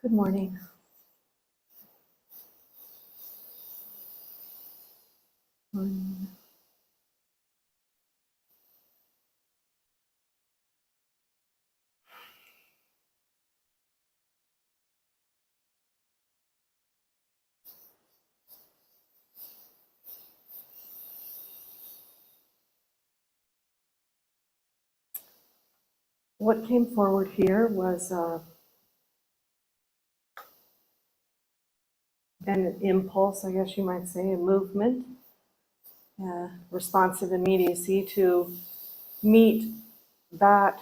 Good morning. Morning. What came forward here was an impulse, I guess you might say, a movement, responsive immediacy to meet that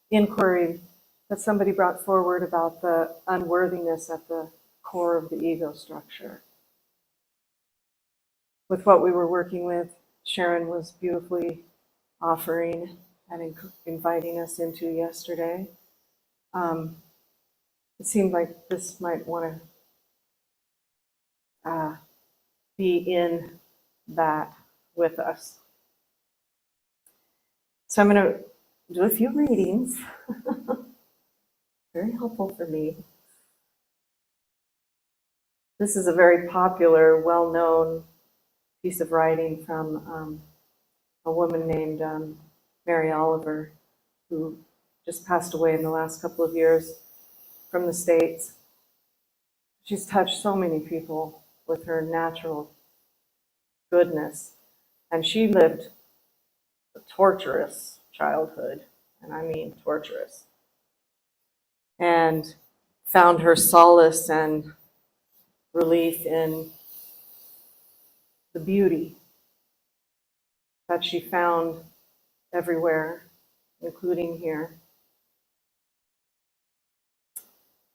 inquiry that somebody brought forward about the unworthiness at the core of the ego structure. With what we were working with, Sharon was beautifully offering and inviting us into yesterday. It seemed like this might want to be in that with us. So I'm going to do a few readings. Very helpful for me. This is a very popular, well-known piece of writing from a woman named Mary Oliver, who just passed away in the last couple of years from the States. She's touched so many people with her natural goodness, and she lived a torturous childhood, and I mean torturous, and found her solace and relief in the beauty that she found everywhere, including here.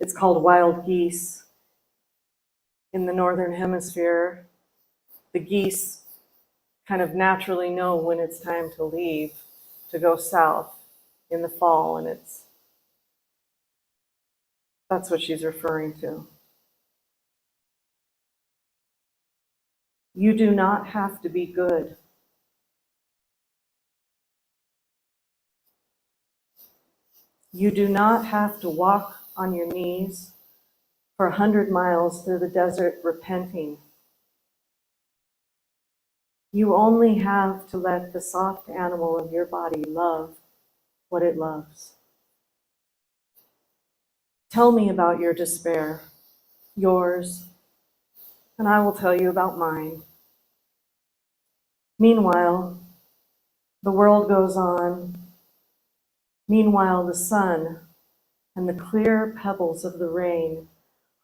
It's called Wild Geese. In the Northern Hemisphere, the geese kind of naturally know when it's time to leave, to go south in the fall, and that's what she's referring to. You do not have to be good. You do not have to walk on your knees for 100 miles through the desert repenting. You only have to let the soft animal of your body love what it loves. Tell me about your despair, yours, and I will tell you about mine. Meanwhile, the world goes on. Meanwhile, the sun and the clear pebbles of the rain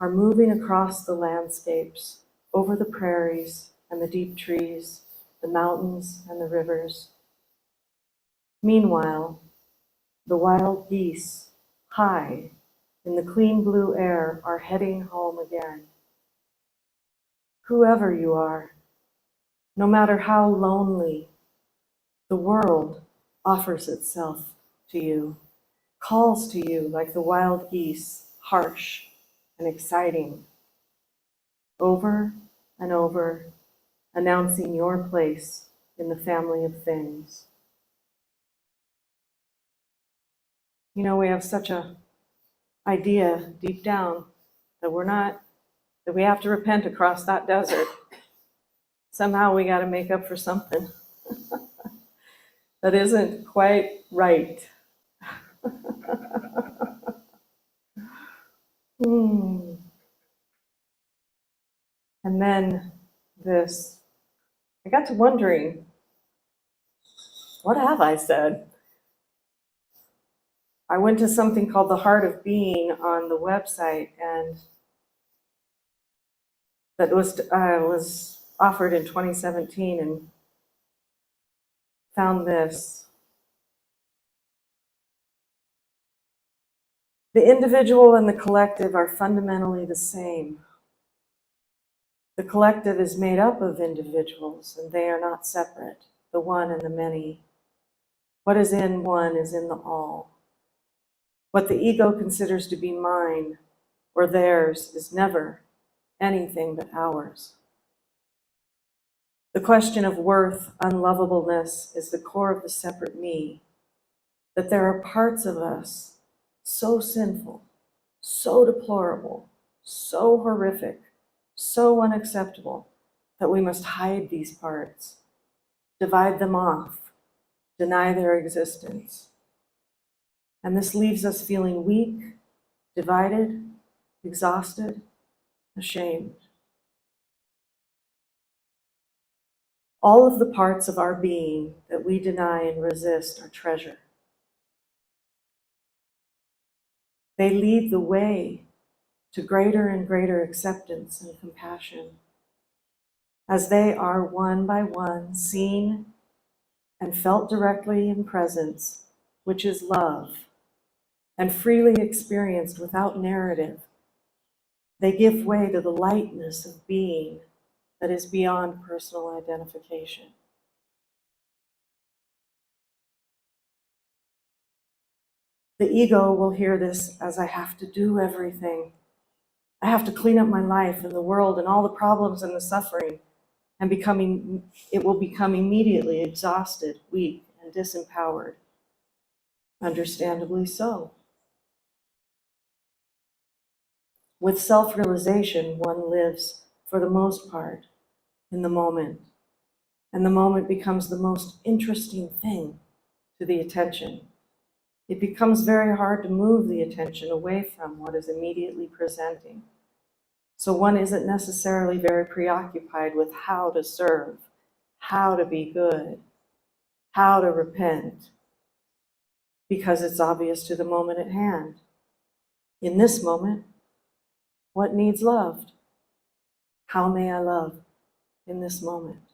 are moving across the landscapes, over the prairies and the deep trees, the mountains and the rivers. Meanwhile, the wild geese, high in the clean blue air, are heading home again. Whoever you are, no matter how lonely, the world offers itself to you, calls to you like the wild geese, harsh and exciting, over and over, announcing your place in the family of things. You know, we have such a idea deep down that we have to repent across that desert. Somehow we got to make up for something that isn't quite right. And then I got to wondering, what have I said? I went to something called The Heart of Being on the website, and that was offered in 2017, and found this. The individual and the collective are fundamentally the same. The collective is made up of individuals, and they are not separate, the one and the many. What is in one is in the all. What the ego considers to be mine or theirs is never anything but ours. The question of worth, unlovableness, is the core of the separate me, that there are parts of us so sinful, so deplorable, so horrific, so unacceptable that we must hide these parts, divide them off, deny their existence. And this leaves us feeling weak, divided, exhausted, ashamed. All of the parts of our being that we deny and resist are treasure. They lead the way to greater and greater acceptance and compassion, as they are one by one seen and felt directly in presence, which is love, and freely experienced without narrative. They give way to the lightness of being that is beyond personal identification. The ego will hear this as I have to do everything. I have to clean up my life and the world and all the problems and the suffering, and it will become immediately exhausted, weak, and disempowered. Understandably so. With self-realization, one lives, for the most part, in the moment, and the moment becomes the most interesting thing to the attention. It becomes very hard to move the attention away from what is immediately presenting. So one isn't necessarily very preoccupied with how to serve, how to be good, how to repent, because it's obvious to the moment at hand. In this moment, what needs loved? How may I love in this moment?